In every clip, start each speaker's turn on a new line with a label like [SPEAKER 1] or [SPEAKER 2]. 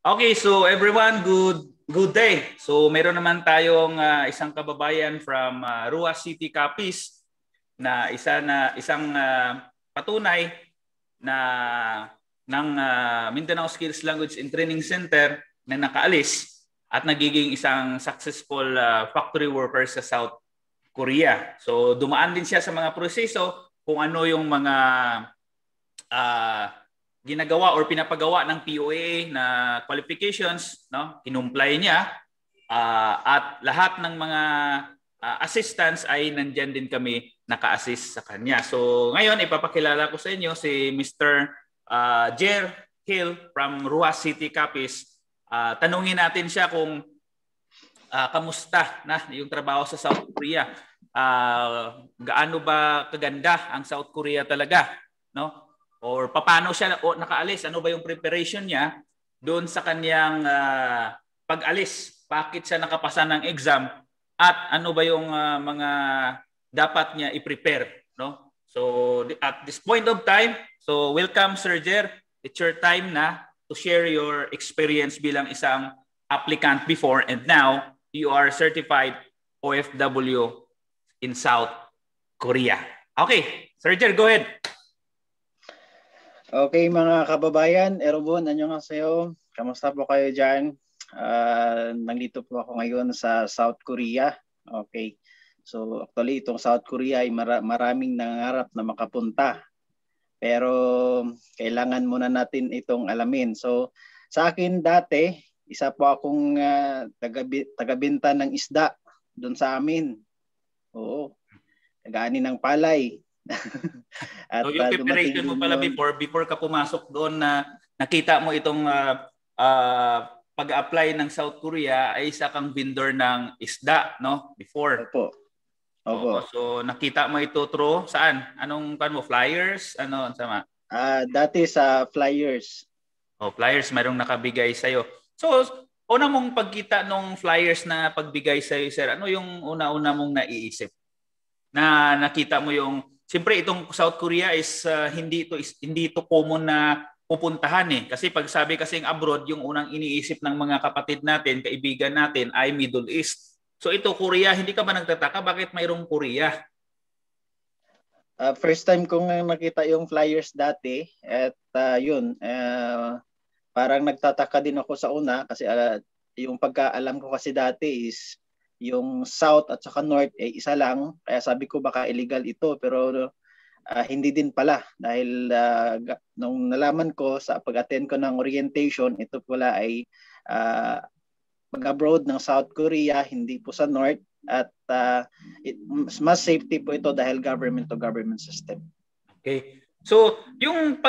[SPEAKER 1] Okay, so everyone, good day. So meron naman tayong isang kababayan from Ruas City, Capiz na isang patunay na ng Mindanao Skills Language and Training Center na nakaalis at nagiging isang successful factory worker sa South Korea. So dumaan din siya sa mga proseso kung ano yung mga ginagawa or pinapagawa ng POA na qualifications, no? Kinumply niya at lahat ng mga assistants ay nandyan din kami naka-assist sa kanya. So ngayon ipapakilala ko sa inyo si Mr. Jer Hill from Ruas City, Capiz. Tanungin natin siya kung kamusta na yung trabaho sa South Korea. Gaano ba kaganda ang South Korea talaga, no? Or paano siya nakaalis? Ano ba yung preparation niya doon sa kanyang pag-alis? Bakit siya nakapasa ng exam? At ano ba yung mga dapat niya i-prepare? No? So at this point of time, so welcome Sir Jer. It's your time na to share your experience bilang isang applicant before and now you are certified OFW in South Korea. Okay, Sir Jer, go ahead.
[SPEAKER 2] Okay mga kababayan, Erobon, annyeonghaseyo. Kamusta po kayo dyan? Nandito po ako ngayon sa South Korea. Okay. So actually itong South Korea ay maraming nangarap na makapunta. Pero kailangan muna natin itong alamin. So sa akin dati, isa po akong tagabenta ng isda doon sa amin. Oo. Tagaani ng palay.
[SPEAKER 1] At, so yung preparation mo pala before ka pumasok doon na nakita mo itong pag-apply ng South Korea ay isa kang vendor ng isda, no? Before.
[SPEAKER 2] Opo.
[SPEAKER 1] So nakita mo ito through saan? Anong flyers? Ano sama?
[SPEAKER 2] Dati sa flyers.
[SPEAKER 1] Flyers mayroong nakabigay sa iyo. So una mong pagkita nung flyers na pagbigay sa iyo, sir, ano yung una-una mong naiisip? Na nakita mo yung siyempre itong South Korea is hindi ito common na pupuntahan eh. Kasi pag sabi kasing abroad, yung unang iniisip ng mga kapatid natin, kaibigan natin ay Middle East. So ito Korea, hindi ka ba nagtataka bakit mayroong Korea?
[SPEAKER 2] First time kong nakita yung flyers dati at parang nagtataka din ako sa una kasi yung pagkaalam ko kasi dati is yung south at saka north ay isa lang, kaya sabi ko baka illegal ito, pero hindi din pala dahil nung nalaman ko sa pag-attend ko ng orientation, ito pala ay mag-abroad ng South Korea, hindi po sa north, at mas safety po ito dahil government to government system.
[SPEAKER 1] Okay. So yung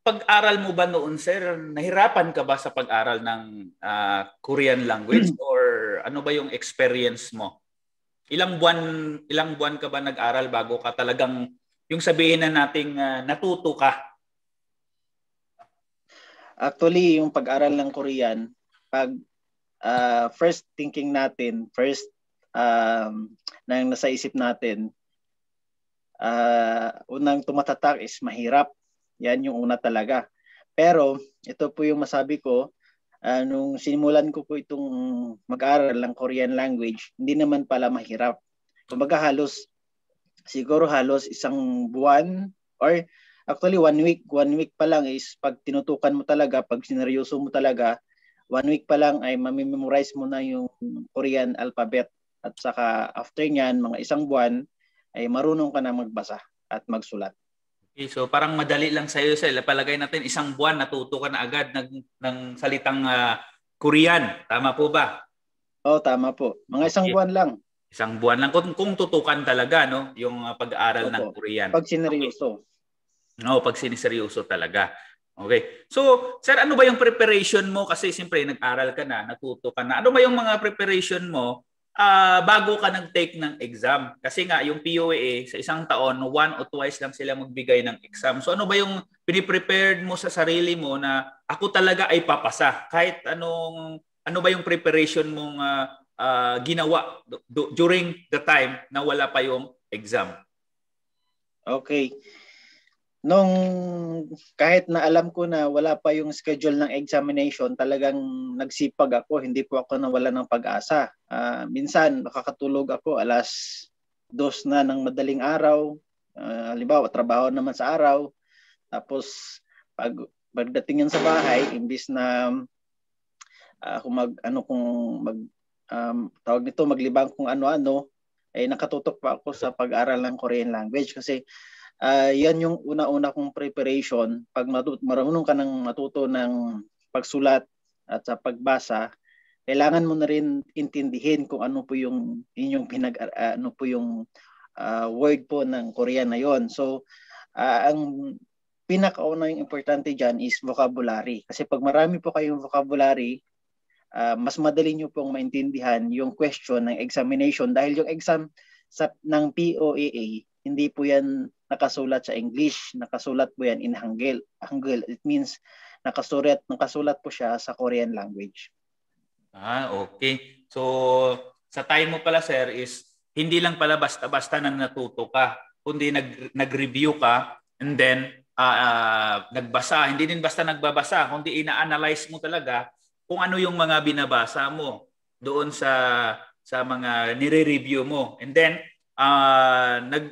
[SPEAKER 1] pag-aral mo ba noon, sir, nahirapan ka ba sa pag-aral ng Korean language or ano ba yung experience mo? Ilang buwan ka ba nag-aral bago ka talagang yung sabihin na nating natuto ka?
[SPEAKER 2] Actually, yung pag-aral ng Korean, pag first thinking natin, nang nasa isip natin, unang tumatatak is mahirap. Yan yung una talaga. Pero ito po yung masabi ko, nung sinimulan ko po itong mag-aral ng Korean language, hindi naman pala mahirap. Kumbaga siguro halos isang buwan or actually 1 week. 1 week pa lang is pag tinutukan mo talaga, pag sineryoso mo talaga, 1 week pa lang ay mamimemorize mo na yung Korean alphabet. At saka after nyan, mga isang buwan, ay marunong ka na magbasa at magsulat.
[SPEAKER 1] Okay, so parang madali lang sa iyo, sir. Palagay natin isang buwan natuto ka na agad ng salitang Korean. Tama po ba?
[SPEAKER 2] Oo, tama po. Mga isang buwan lang.
[SPEAKER 1] Isang buwan lang kung tutukan talaga, no, yung pag-aaral ng Korean.
[SPEAKER 2] Pag sineryoso.
[SPEAKER 1] Okay. No, pag siniseryoso talaga. Okay. So, sir, ano ba yung preparation mo? Kasi siyempre nag-aral ka na, natuto ka na. Ano ba yung mga preparation mo bago ka nag-take ng exam? Kasi nga yung POA sa isang taon, 1 o 2 lang sila magbigay ng exam. So ano ba yung piniprepared mo sa sarili mo na ako talaga ay papasa? Kahit ano ba yung preparation mong ginawa during the time na wala pa yung exam?
[SPEAKER 2] Okay. Nung kahit na alam ko na wala pa yung schedule ng examination, talagang nagsipag ako, hindi po ako nawala ng pag-asa. Minsan nakakatulog ako alas 2 na ng madaling araw. Halimbawa, trabaho naman sa araw. Tapos pagdating yan sa bahay, imbis na tawag nito, maglibang kung ano-ano, ay nakatutok pa ako sa pag-aral ng Korean language kasi yan yung una-una kong preparation. Pag marunong ka ng matuto ng pagsulat at sa pagbasa, kailangan mo na rin intindihin kung ano po yung inyong word po ng Korean na yon. So, ang pinakaunang importante dyan is vocabulary. Kasi pag marami po kayong vocabulary, mas madali nyo pong maintindihan yung question ng examination dahil yung exam ng POAA, hindi po yan nakasulat sa English, nakasulat po yan in Hangul. It means nakasulat po siya sa Korean language.
[SPEAKER 1] Okay. So, sa time mo pala, sir, is hindi lang pala basta-basta nang natuto ka, kundi nag-review ka and then nagbasa. Hindi din basta nagbabasa, kundi ina-analyze mo talaga kung ano yung mga binabasa mo doon sa mga nire-review mo. And then,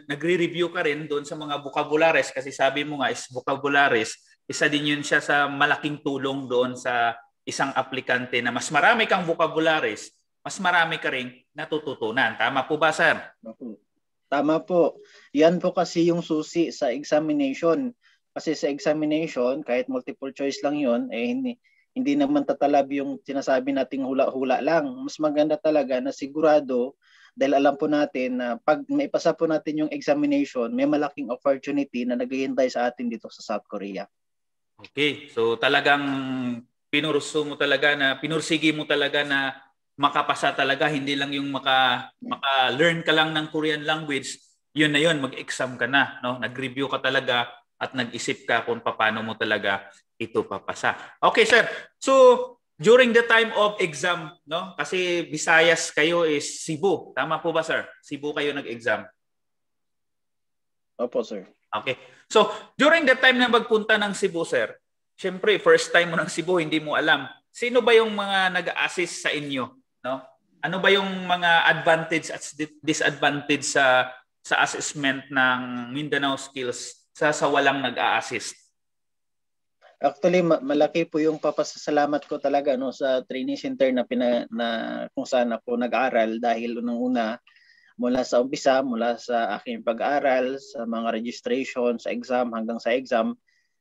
[SPEAKER 1] nagre-review ka rin doon sa mga vocabularies kasi sabi mo nga is vocabularies, isa din yun siya sa malaking tulong doon sa isang aplikante na mas marami kang vocabularies, mas marami ka rin natututunan. Tama po ba, sir?
[SPEAKER 2] Tama po. Yan po kasi yung susi sa examination. Kasi sa examination, kahit multiple choice lang yun, hindi naman tatalab yung sinasabi nating hula-hula lang. Mas maganda talaga na sigurado dahil alam po natin na pag maipasa po natin yung examination, may malaking opportunity na naghihintay sa atin dito sa South Korea.
[SPEAKER 1] Okay. So talagang pinursigi mo talaga na makapasa talaga, hindi lang yung maka-learn ka lang ng Korean language, yun na yun, mag-exam ka na, no? Nag-review ka talaga at nag-isip ka kung paano mo talaga ito papasa. Okay, sir. So, during the time of exam, no? Kasi Visayas kayo is Cebu. Tama po ba, sir? Cebu kayo nag-exam.
[SPEAKER 2] Opo, sir.
[SPEAKER 1] Okay. So, during the time na magpunta ng Cebu, sir, syempre, first time mo ng Cebu, hindi mo alam. Sino ba yung mga nag-assist sa inyo? No? Ano ba yung mga advantage at disadvantage sa assessment ng Mindanao Skills sa walang nag-a-assist?
[SPEAKER 2] Actually, malaki po yung papasalamat ko talaga sa training center na kung saan ako nag-aral dahil unang-una mula sa aking pag-aral, sa mga registration, sa exam hanggang sa exam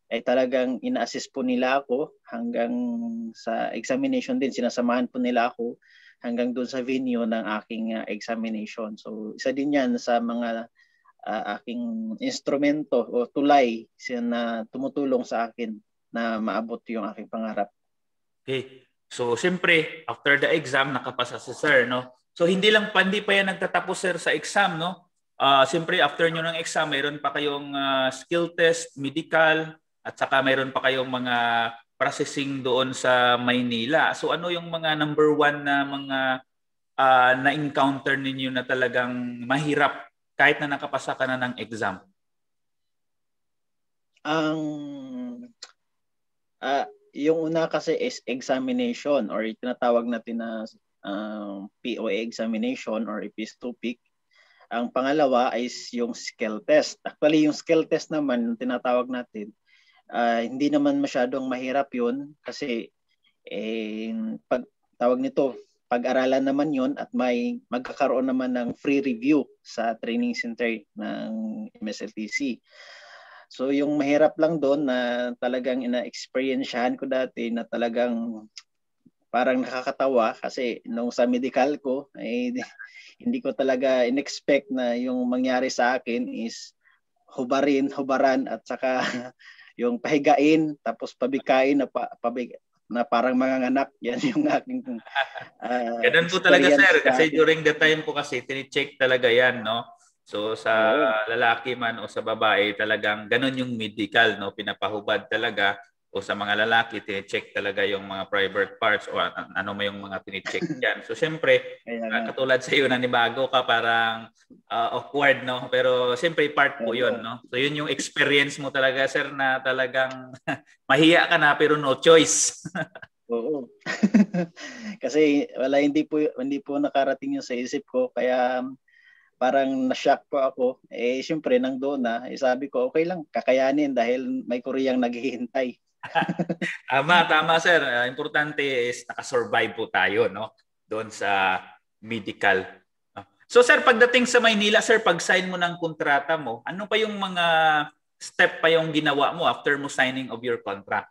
[SPEAKER 2] ay talagang ina-assist po nila ako hanggang sa examination din, sinasamahan po nila ako hanggang doon sa venue ng aking examination. So isa din yan sa mga aking instrumento o tulay na tumutulong sa akin na maabot yung aking pangarap.
[SPEAKER 1] Okay. So siyempre, after the exam, nakapasa si sir, no? So hindi pa yan nagtatapos, sir, sa exam, no? Siyempre, after nyo ng exam, mayroon pa kayong skill test, medical, at saka mayroon pa kayong mga processing doon sa Maynila. So ano yung mga number one na mga na-encounter ninyo na talagang mahirap kahit na nakapasa ka na ng exam?
[SPEAKER 2] Yung una kasi is examination or tinatawag natin na POA examination or EPIS-2PIC. Ang pangalawa is yung skill test. Actually, yung skill test naman tinatawag natin, hindi naman masyadong mahirap yun kasi pag-aralan naman yun at may magkakaroon naman ng free review sa training center ng MSLTC. So yung mahirap lang doon na talagang ina-experiensyahan ko dati na talagang parang nakakatawa kasi nung sa medical ko ay hindi ko talaga in-expect na yung mangyari sa akin is hubaran at saka yung pahigain tapos pabikain na parang manganganak. Yan yung aking
[SPEAKER 1] ganun po talaga, sir, kasi during the time po kasi tini-check talaga yan, no? So sa lalaki man o sa babae, talagang ganun yung medical, no? Pinapahubad talaga O sa mga lalaki, tine-check talaga yung mga private parts o ano mo yung mga tine-check dyan. So siyempre, katulad sa iyo, nanibago ka, parang awkward, no? Pero siyempre, part po yun, no? So yun yung experience mo talaga, sir, na talagang mahiya ka na pero no choice.
[SPEAKER 2] Oo. Kasi hindi po nakarating yung sa isip ko, kaya parang na-shock po ako. Siyempre nang doon na, sabi ko okay lang, kakayanin dahil may Koreang naghihintay.
[SPEAKER 1] Tama sir. Importante is nakasurvive po tayo, no? Doon sa medical. So sir, pagdating sa Maynila, sir, pag sign mo ng kontrata mo, ano pa yung mga step pa yung ginawa mo after mo signing of your contract?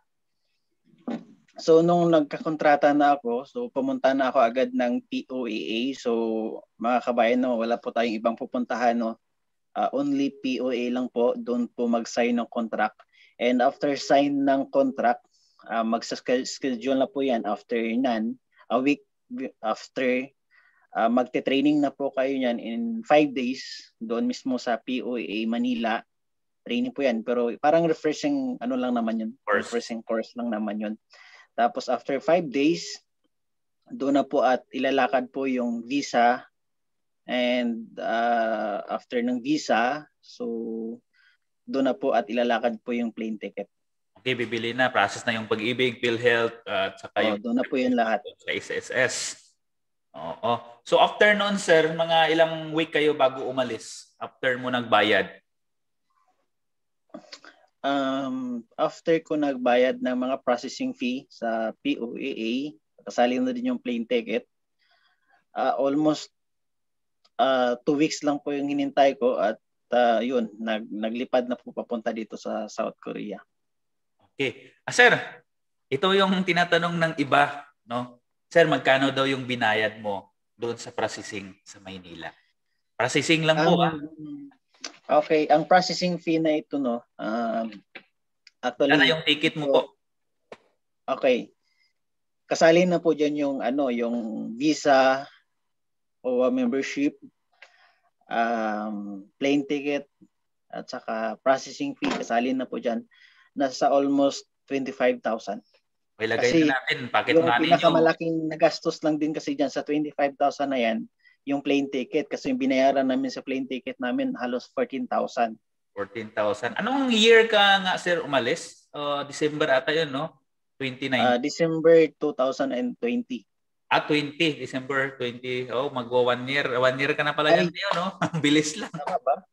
[SPEAKER 2] So nung nagkakontrata na ako, so pumunta na ako agad ng POAA. So mga kabayan, no, wala po tayong ibang pupuntahan, no. Only POA lang po, doon po mag-sign ng contract. And after sign ng contract, mag-schedule na po yan after nan, a week after, magte-training na po kayo yan in 5 days doon mismo sa POA Manila. Training po yan, pero parang refreshing lang naman yun. Refreshing course lang naman yun. Tapos after 5 days, doon na po at ilalakad po yung visa. And after ng visa, so doon na po at ilalakad po yung plane ticket.
[SPEAKER 1] Okay, bibili na, process na yung Pag-ibig, PhilHealth, at saka yung
[SPEAKER 2] doon na po yun lahat.
[SPEAKER 1] Sa SSS. Oo. So after noon, sir, mga ilang week kayo bago umalis? After mo nagbayad?
[SPEAKER 2] After ko nagbayad ng mga processing fee sa POAA, kasali na din yung plane ticket, almost 2 weeks lang po yung hinintay ko at yun, naglipad na po papunta dito sa South Korea.
[SPEAKER 1] Okay. Sir, ito yung tinatanong ng iba, no? Sir, magkano daw yung binayad mo doon sa processing sa Maynila? Processing lang po,
[SPEAKER 2] Okay, ang processing fee na ito, no, actually,
[SPEAKER 1] ano yung ticket mo po?
[SPEAKER 2] Okay. Kasali na po diyan yung yung visa o membership, plane ticket, at saka processing fee, kasali na po diyan. Nasa almost 25,000.
[SPEAKER 1] Ilagay na natin pocket money nyo.
[SPEAKER 2] Yung pinakamalaking nagastos lang din kasi diyan sa 25,000 na yan, yung plane ticket, kasi yung binayaran namin sa plane ticket namin halos 14,000.
[SPEAKER 1] 14,000. Anong year ka nga, sir, umalis? December ata yun, no? 29.
[SPEAKER 2] December 2020.
[SPEAKER 1] 20. December 20. Oh, magwa 1 year. 1 year ka na pala yan, no? Ang bilis lang.
[SPEAKER 2] Tama ba?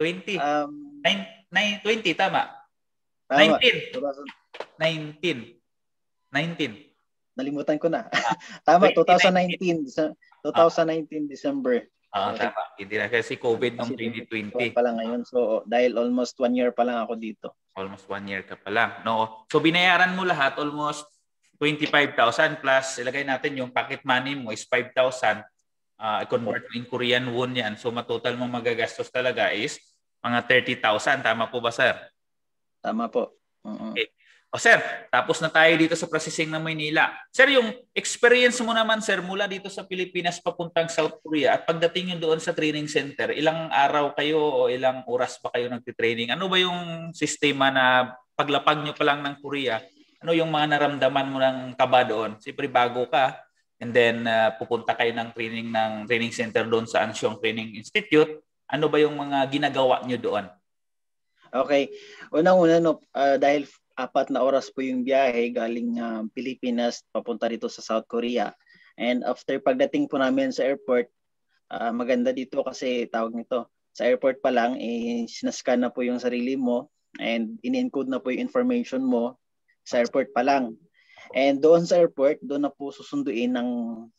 [SPEAKER 1] 20. 20, tama?
[SPEAKER 2] Tama.
[SPEAKER 1] 19. 19.
[SPEAKER 2] Nalimutan ko na. Tama, 2019. 2019 December.
[SPEAKER 1] Tama. Hindi na kasi COVID noong 2020.
[SPEAKER 2] Pa lang ngayon. So, dahil almost 1 year pa lang ako dito.
[SPEAKER 1] Almost 1 year ka pa lang. No? So, binayaran mo lahat almost 25,000 plus ilagay natin yung pocket money mo is 5,000. I-convert in Korean won yan. So, matotal mo magagastos talaga is mga 30,000. Tama po ba, sir?
[SPEAKER 2] Tama po.
[SPEAKER 1] Okay. Sir, tapos na tayo dito sa processing ng Maynila. Sir, yung experience mo naman, sir, mula dito sa Pilipinas papuntang South Korea at pagdating nyo doon sa training center, ilang araw kayo o ilang oras ba kayo nagtitraining? Ano ba yung sistema na paglapag nyo pa lang ng Korea, ano yung mga naramdaman mo ng kaba doon? Siyempre bago ka and then pupunta kayo ng training center doon sa Ansyong Training Institute. Ano ba yung mga ginagawa nyo doon? Okay.
[SPEAKER 2] Unang-una, dahil 4 na oras po yung biyahe galing Pilipinas papunta dito sa South Korea. And after pagdating po namin sa airport, maganda dito kasi tawag nito, sa airport pa lang, sinascan na po yung sarili mo and in-encode na po yung information mo sa airport pa lang. And doon sa airport, doon na po susunduin ng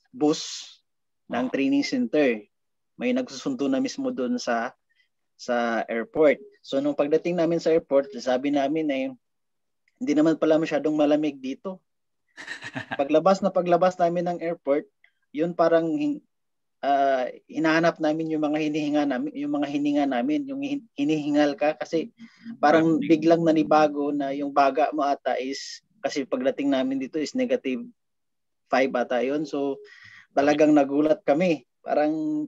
[SPEAKER 2] bus ng training center. May nagsusundo na mismo doon sa airport. So nung pagdating namin sa airport, sabi namin hindi naman pala masyadong malamig dito. Paglabas namin ng airport, yun parang hinahanap namin yung mga hininga namin, yung hinihingal ka kasi parang biglang nanibago na yung baga mo ata is, kasi pagdating namin dito is -5 ata yun. So talagang nagulat kami. Parang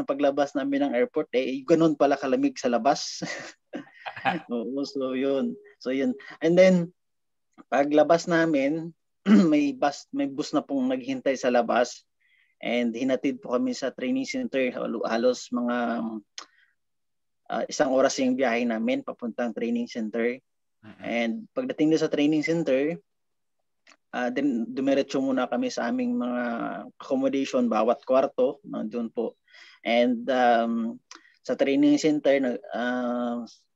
[SPEAKER 2] paglabas namin ng airport, ganun pala kalamig sa labas. So yun. And then Paglabas namin, may bus na pong naghihintay sa labas and hinatid po kami sa training center. Halos mga 1 oras yung biyahe namin papuntang training center. And pagdating doon sa training center, then dumiretso muna kami sa aming mga accommodation, bawat kwarto doon po. And sa training center,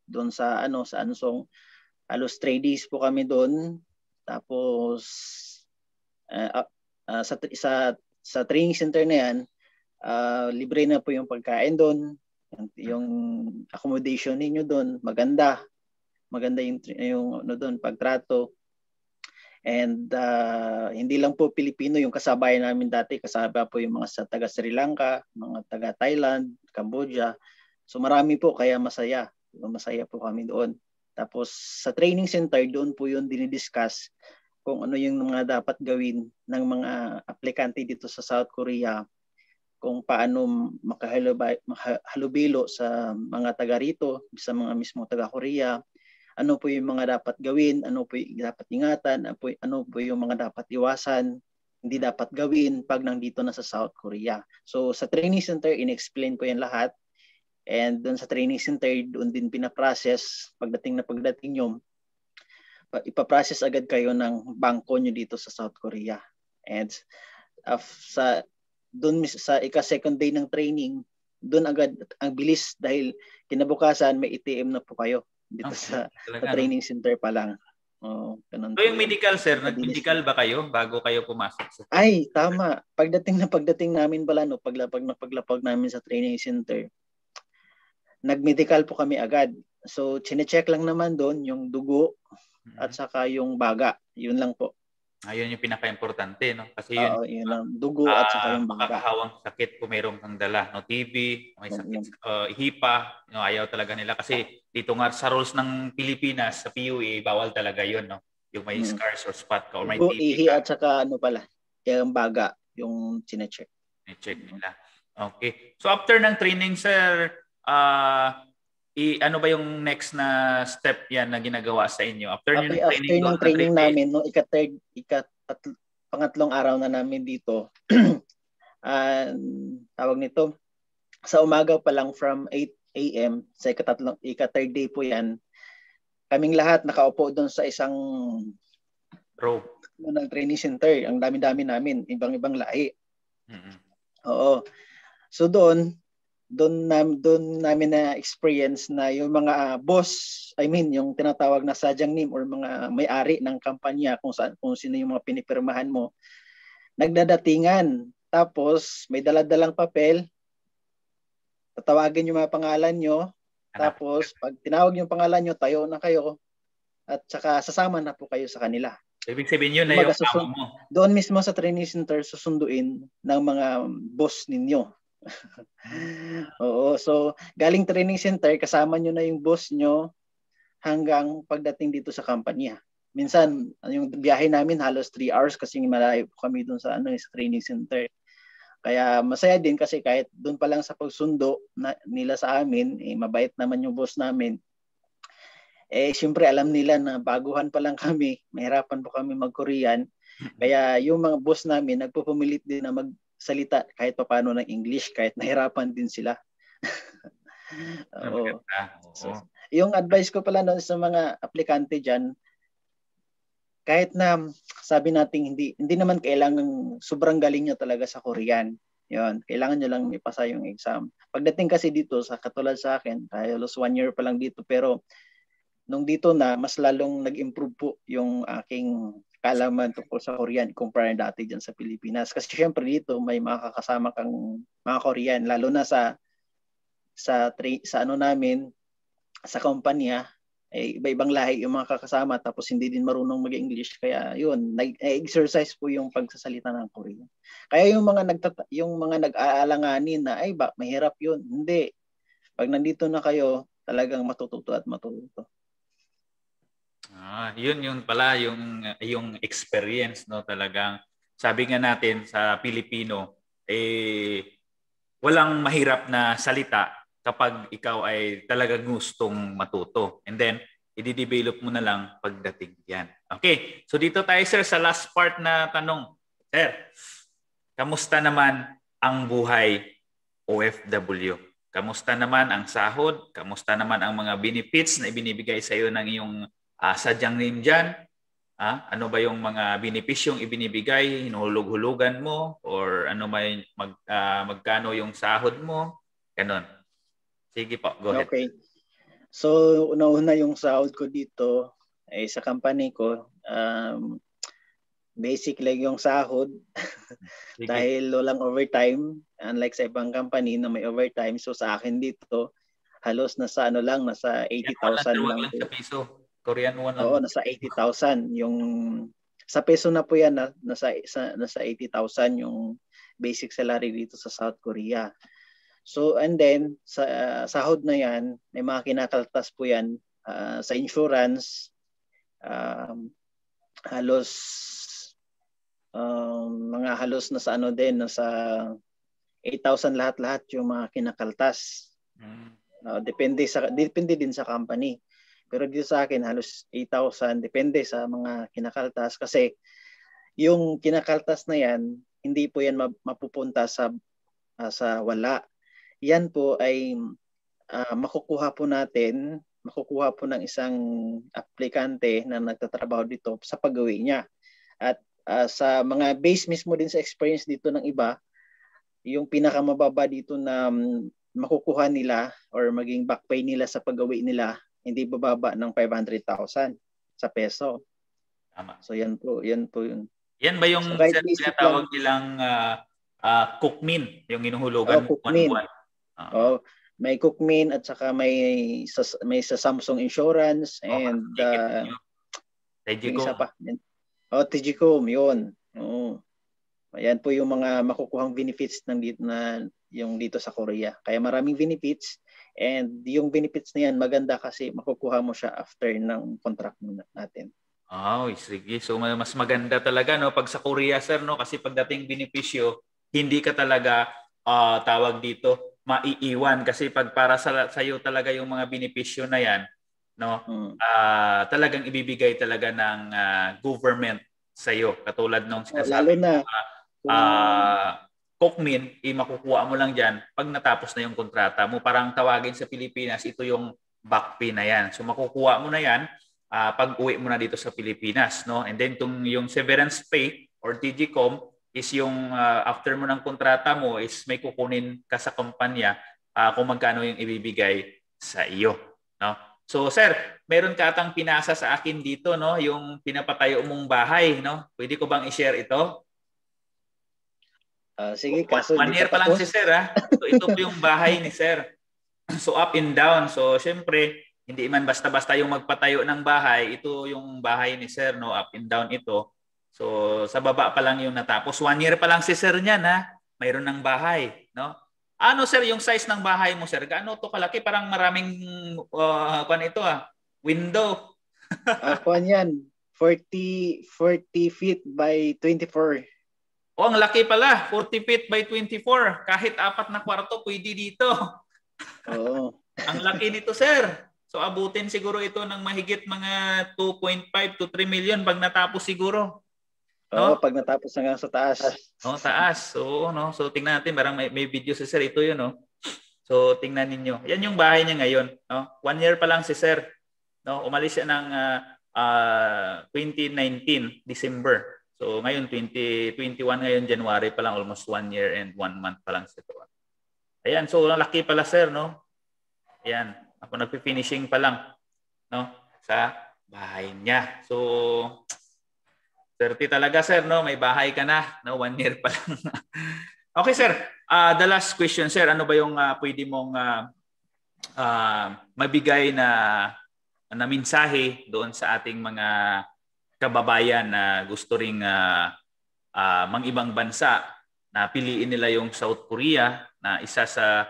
[SPEAKER 2] doon sa Ansong, halos 3 days po kami doon. Tapos sa training center na yan, libre na po yung pagkain doon, yung accommodation ninyo doon, maganda yung doon pagtrato. And hindi lang po Pilipino yung kasabayan namin dati, kasama po yung mga taga Sri Lanka, mga taga Thailand, Cambodia. So marami po, kaya masaya po kami doon. Tapos sa training center, doon po yung dinidiscuss kung ano yung mga dapat gawin ng mga aplikante dito sa South Korea, kung paano makahalubilo sa mga taga rito, sa mga mismo taga Korea, ano po yung mga dapat gawin, ano po yung dapat ingatan, ano po yung mga dapat iwasan, hindi dapat gawin pag nandito na sa South Korea. So sa training center, in-explain po yan lahat. And doon sa training center, doon din pinaprocess. Pagdating nyo, ipaprocess agad kayo ng bangko nyo dito sa South Korea. And doon sa ika-second day ng training, doon agad ang bilis dahil kinabukasan may ATM na po kayo dito sa training center pa lang.
[SPEAKER 1] So yung medical, sir, nag-medical ba kayo bago kayo pumasok?
[SPEAKER 2] Ay, tama. Pagdating namin pala, paglapag namin sa training center, nag-medical po kami agad. So, chine-check lang naman doon yung dugo at saka yung baga. Yun lang po.
[SPEAKER 1] Ayun yung pinaka-importante, no? Kasi
[SPEAKER 2] yun lang. Dugo at saka yung baga.
[SPEAKER 1] Makakahawang sakit kung mayroong kang dala. No? TB, may sakit, HIPAA, ayaw talaga nila. Kasi dito nga sa rules ng Pilipinas, sa PUA, bawal talaga yun, no? Yung may scars or spot ka or may TB ka.
[SPEAKER 2] At saka yung baga, yung chine-check.
[SPEAKER 1] Check nila. Okay. So after ng training, sir, ano ba yung next na step yan na ginagawa sa inyo? After
[SPEAKER 2] ng training namin, no, pangatlong araw na namin dito, tawag nito, sa umaga pa lang from 8 a.m. sa ika-third day po yan, kaming lahat nakaupo doon sa isang
[SPEAKER 1] row
[SPEAKER 2] ng training center. Ang dami-dami namin, ibang-ibang lahi.
[SPEAKER 1] Mm-hmm.
[SPEAKER 2] Oo. So doon namin na experience na yung mga boss, yung tinatawag na sadyang name or mga may-ari ng kampanya, kung sino yung mga pinipirmahan mo, nagdadatingan. Tapos may daladalang papel, tatawagin yung mga pangalan nyo, tapos pag tinawag yung pangalan nyo, tayo na kayo at saka sasama na po kayo sa kanila.
[SPEAKER 1] Ibig sabihin yun na yung tama mo.
[SPEAKER 2] Doon mismo sa training center, susunduin ng mga boss ninyo. Oo, so galing training center, kasama nyo na yung boss nyo hanggang pagdating dito sa kampanya. Minsan, yung biyahe namin halos 3 hours kasi malayo kami doon sa sa training center. Kaya masaya din kasi kahit doon pa lang sa pagsundo nila sa amin, mabait naman yung boss namin. Siyempre alam nila na baguhan pa lang kami, mahirapan po kami mag-Korean. Kaya yung mga boss namin nagpupumilit din na magsalita kahit paano ng English, kahit nahirapan din sila. Oo. So, yung advice ko pala sa mga aplikante dyan, kahit na sabi natin hindi naman kailangan sobrang galing nyo talaga sa Korean. Yun, kailangan nyo lang ipasa yung exam. Pagdating kasi dito, katulad sa akin, halos 1 year pa lang dito, pero nung dito na, mas lalong nag-improve po yung aking kaalaman tungkol sa Korean kumpara dati dyan sa Pilipinas. Kasi syempre dito, may makakasama kang mga Korean, lalo na sa namin, sa kumpanya, iba-ibang lahi yung mga kakasama tapos hindi din marunong mag-English, kaya yun, nag-exercise po yung pagsasalita ng Korean. Kaya yung mga nag-aalanganin na mahirap yun, hindi. Pag nandito na kayo, talagang matututo at matututo.
[SPEAKER 1] Yun pala yung experience, no, talagang sabi nga natin sa Pilipino, walang mahirap na salita kapag ikaw ay talagang gustong matuto. And then, i-develop mo na lang pagdating yan. Okay, so dito tayo sir sa last part na tanong. Sir, kamusta naman ang buhay OFW? Kamusta naman ang sahod? Kamusta naman ang mga benefits na ibinibigay sa iyo ng iyong sadyang name dyan? Ano ba yung mga benepisyong ibinibigay? Hinuhulog-hulugan mo? Or ano may magkano yung sahod mo? Ganon. Sige po, go ahead.
[SPEAKER 2] Okay. So, una-una yung sahod ko dito ay sa company ko. Basic lang yung sahod dahil walang overtime. Unlike sa ibang company na may overtime. So, sa akin dito, halos nasa nasa 80,000 lang.
[SPEAKER 1] Sa piso. Korean won lang.
[SPEAKER 2] Oo, nasa 80,000. Yung sa peso na po yan, nasa 80,000 yung basic salary dito sa South Korea. So, and then, sa sahod na yan, may mga kinakaltas po yan sa insurance. Halos, mga halos na sa din, nasa 8,000 lahat-lahat yung mga kinakaltas. Depende din sa company. Pero dito sa akin, halos 8,000. Depende sa mga kinakaltas. Kasi, yung kinakaltas na yan, hindi po yan mapupunta sa wala. Yan po ay makukuha po ng isang aplikante na nagtatrabaho dito sa paggawi niya. At sa mga base mismo din sa experience dito ng iba, yung pinakamababa dito na makukuha nila or maging back pay nila sa paggawi nila, hindi bababa ng 500,000 sa peso.
[SPEAKER 1] Tama.
[SPEAKER 2] So yan po yun.
[SPEAKER 1] Yan ba yung tinatawag nilang cookmin, yung inuhulugan mo buwan-buwan?
[SPEAKER 2] May cookmin at saka may sa Samsung Insurance and
[SPEAKER 1] Tigicom.
[SPEAKER 2] Tigicom, yun. Ayan po yung mga makukuhang benefits yung dito sa Korea. Kaya maraming benefits and yung benefits na yan maganda kasi makukuha mo siya after ng contract natin.
[SPEAKER 1] Sige. So mas maganda talaga pag sa Korea sir kasi pagdating benepisyo hindi ka talaga tawag dito maiiwan kasi pag para sa iyo talaga yung mga benepisyo na yan talagang ibibigay talaga ng government sa iyo katulad nung sinasabi
[SPEAKER 2] lalo na
[SPEAKER 1] cookmin makukuha mo lang diyan pag natapos na yung kontrata mo. Parang tawagin sa Pilipinas ito yung back pay na yan. So makukuha mo na yan pag uwi mo na dito sa Pilipinas and then yung severance pay or TGCOM is yung after mo ng kontrata mo is may kukunin ka sa kumpanya kung magkano yung ibibigay sa iyo. So sir, meron ka atang pinasa sa akin dito yung pinapatayo mong bahay. Pwede ko bang i-share ito?
[SPEAKER 2] Sige, kaso
[SPEAKER 1] 1 year pa lang si sir. So ito po yung bahay ni sir. So up and down. So syempre, hindi man basta-basta yung magpatayo ng bahay. Ito yung bahay ni sir, up and down ito. So sa baba pa lang yung natapos. 1 year pa lang si sir niyan mayroon ng bahay, Ano sir yung size ng bahay mo sir? Gaano to kalaki? Parang maraming window.
[SPEAKER 2] Kuan yan. 40 feet by 24.
[SPEAKER 1] Ang laki pala. 40 feet by 24. Kahit 4 na kwarto pwede dito.
[SPEAKER 2] Oo.
[SPEAKER 1] Ang laki nito sir. So abutin siguro ito ng mahigit mga 2.5 to 3 million pag natapos siguro.
[SPEAKER 2] Pag natapos hanggang sa taas.
[SPEAKER 1] Taas. So tingnan natin, parang may video si sir ito yun, So tingnan ninyo. Yan yung bahay niya ngayon, 1 year pa lang si sir. Umalis siya ng 2019 December. So ngayon 2021 ngayon January pa lang, almost 1 year and 1 month pa lang siya. Ayan, so laki pala sir, Ayan, ako nagpi-finishing pa lang, sa bahay niya. So 30 talaga sir, may bahay ka na, 1 year pa lang. Okay sir, the last question sir, ano ba yung pwede mong mabigay na mensahe doon sa ating mga kababayan na gusto ring mang-ibang bansa na piliin nila yung South Korea na isa sa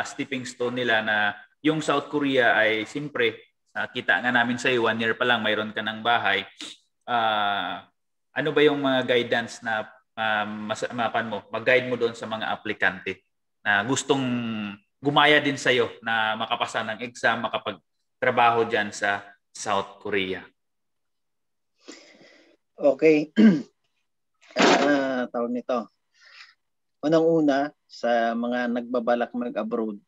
[SPEAKER 1] stepping stone nila na yung South Korea ay siyempre kita nga namin sa iyo 1 year pa lang mayroon ka ng bahay. Ano ba yung mga guidance na mag-guide mo doon sa mga aplikante na gustong gumaya din sa iyo na makapasa ng exam, makapagtrabaho diyan sa South Korea?
[SPEAKER 2] Okay. Tawag nito. Unang-una, sa mga nagbabalak mag-abroad,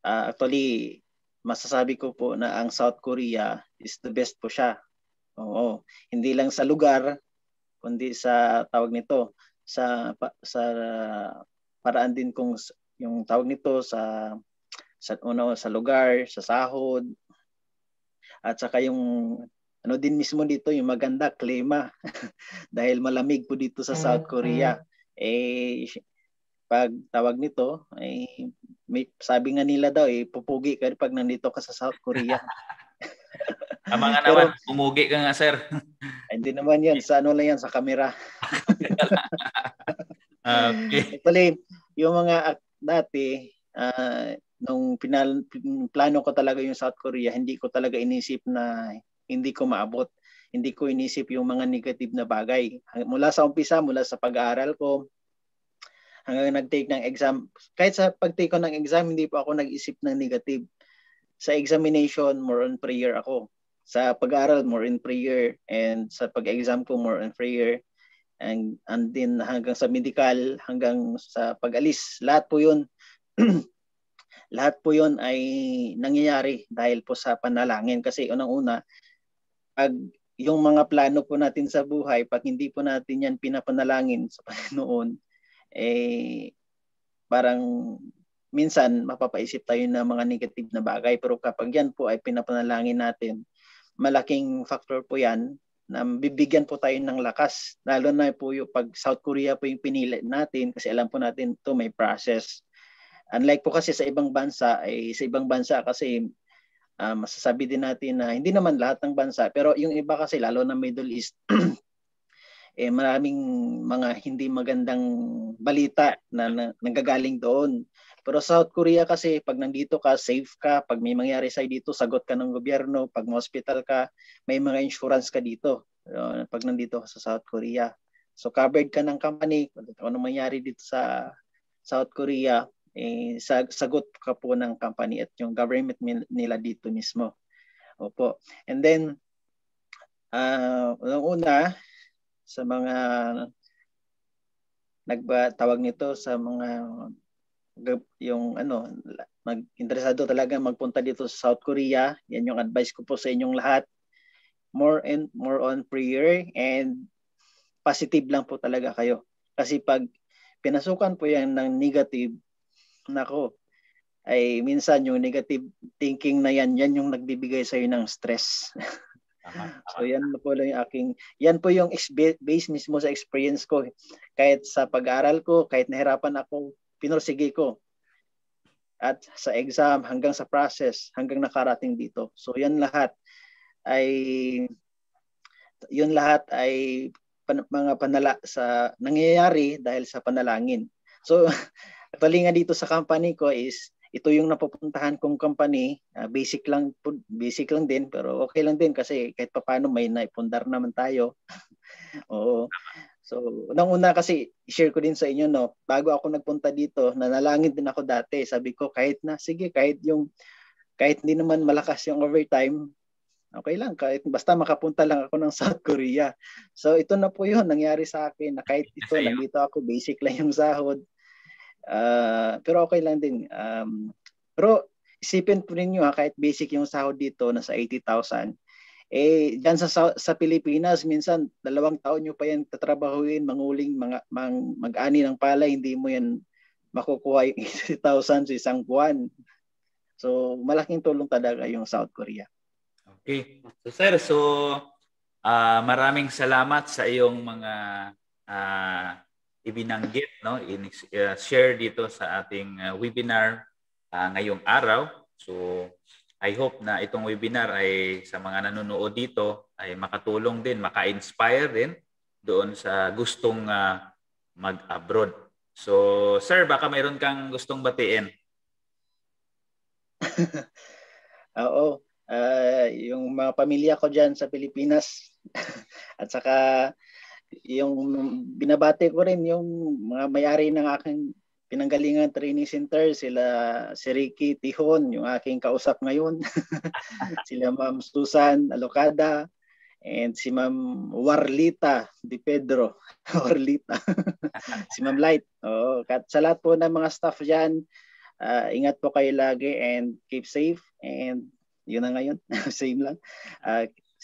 [SPEAKER 2] actually, masasabi ko po na ang South Korea is the best po siya. Oo. Hindi lang sa lugar, kundi sa tawag nito, sa paraan din kung yung tawag nito sa sa lugar, sa sahod, at saka yung ano din mismo dito, yung maganda klima dahil malamig po dito sa South Korea. Pag tawag nito ay sabi nga nila daw pupugi ka pag nandito ka sa South Korea.
[SPEAKER 1] Tama nga naman, umugi ka nga, sir.
[SPEAKER 2] Hindi naman yan, sa ano lang yan, sa camera.
[SPEAKER 1] Okay.
[SPEAKER 2] Actually, yung mga dati, nung plano ko talaga yung South Korea, hindi ko talaga inisip na hindi ko maabot. Hindi ko inisip yung mga negative na bagay. Mula sa umpisa, mula sa pag-aaral ko, hanggang nag-take ng exam. Kahit sa pag-take ko ng exam, hindi pa ako nag-isip ng negative. Sa examination, more on prayer ako. Sa pag-aaral, more in prayer. And sa pag-exam ko, more on prayer. And then hanggang sa medical, hanggang sa pag-alis, lahat po yun. Lahat po yun ay nangyayari dahil po sa panalangin. Kasi unang-una, pag yung mga plano po natin sa buhay, pag hindi po natin yan pinapanalangin sa Panginoon, parang minsan mapapaisip tayo ng mga negative na bagay. Pero kapag yan po ay pinapanalangin natin, malaking factor po yan na bibigyan po tayo ng lakas. Lalo na po yung pag South Korea po yung pinili natin kasi alam po natin to may process. Unlike po kasi sa ibang bansa, kasi masasabi din natin na hindi naman lahat ng bansa, pero yung iba kasi lalo na Middle East, maraming mga hindi magandang balita na nanggagaling doon. Pero South Korea kasi pag nandito ka, safe ka. Pag may mangyari sa'yo dito, sagot ka ng gobyerno. Pag hospital ka, may mga insurance ka dito. Pag nandito ka sa South Korea. So covered ka ng company. Kung ano mangyari dito sa South Korea, sagot ka po ng company at yung government nila dito mismo. Opo. And then, una, sa mga nagtawag nito sa mga yung interesado talaga magpunta dito sa South Korea, yan yung advice ko po sa inyong lahat. More on prayer and positive lang po talaga kayo. Kasi pag pinasukan po yan ng negative, nako, ay minsan yung negative thinking na yan yung nagbibigay sa iyo ng stress. So yan po lang yan po yung base mismo sa experience ko. Kahit sa pag-aaral ko, kahit nahirapan ako, pinursige ko. At sa exam, hanggang sa process, hanggang nakarating dito. So yan lahat ay mga nangyayari dahil sa panalangin. So actually nga dito sa company ko is ito yung napupuntahan kong company, basic lang din pero okay lang din kasi kahit papaano may naipundar naman tayo. Oo. So, unang-una kasi i-share ko din sa inyo bago ako nagpunta dito, nanalangin din ako dati. Sabi ko kahit hindi naman malakas yung overtime, okay lang kahit basta makapunta lang ako ng South Korea. So, ito na po 'yun nangyari sa akin na kahit ito nandito ako, basic lang yung sahod. Pero okay lang din. Pero isipin po ninyo kahit basic yung sahod dito nasa 80,000. Diyan sa Pilipinas minsan 2 taon nyo pa yan tatrabahuin, manguling, mag-ani ng palay, hindi mo yan makukuha yung 80,000 sa isang buwan. So malaking tulong talaga yung South Korea.
[SPEAKER 1] Okay. So sir, maraming salamat sa iyong mga ibinanggit, share dito sa ating webinar ngayong araw. So I hope na itong webinar ay sa mga nanonood dito ay makatulong din, maka-inspire din doon sa gustong mag-abroad. So sir, baka mayroon kang gustong batiin.
[SPEAKER 2] Oo. Yung mga pamilya ko dyan sa Pilipinas at saka yung binabati ko rin yung mga may-ari ng aking pinanggalingan training center, si Ricky Tihon, yung aking kausap ngayon. Sila Ma'am Susan Alocada, and si Ma'am Warlita Di Pedro. Warlita. Si Ma'am Light. Sa lahat po ng mga staff dyan, ingat po kayo lagi and keep safe. And yun na ngayon. Same lang.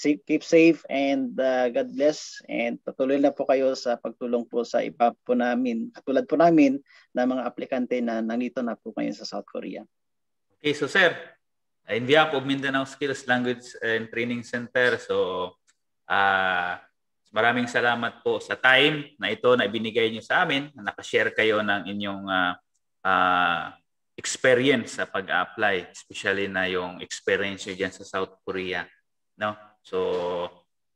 [SPEAKER 2] Keep safe and God bless, and patuloy na po kayo sa pagtulong po sa iba po namin, katulad po namin na mga aplikante na nandito na po ngayon sa South Korea.
[SPEAKER 1] Okay, so sir, in behalf of Mindanao Skills Language and Training Center, so maraming salamat po sa time na ito na ibinigay niyo sa amin, na nakashare kayo ng inyong experience sa pag-apply, especially na yung experience niyo dyan sa South Korea, no? So,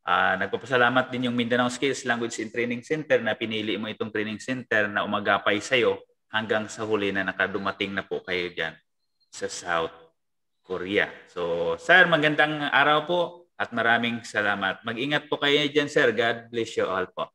[SPEAKER 1] nagpapasalamat din yung Mindanao Skills Language and Training Center na pinili mo itong training center na umagapay sa'yo hanggang sa huli na nakadumating na po kayo dyan sa South Korea. So, sir, magandang araw po at maraming salamat. Mag-ingat po kayo dyan, sir. God bless you all po.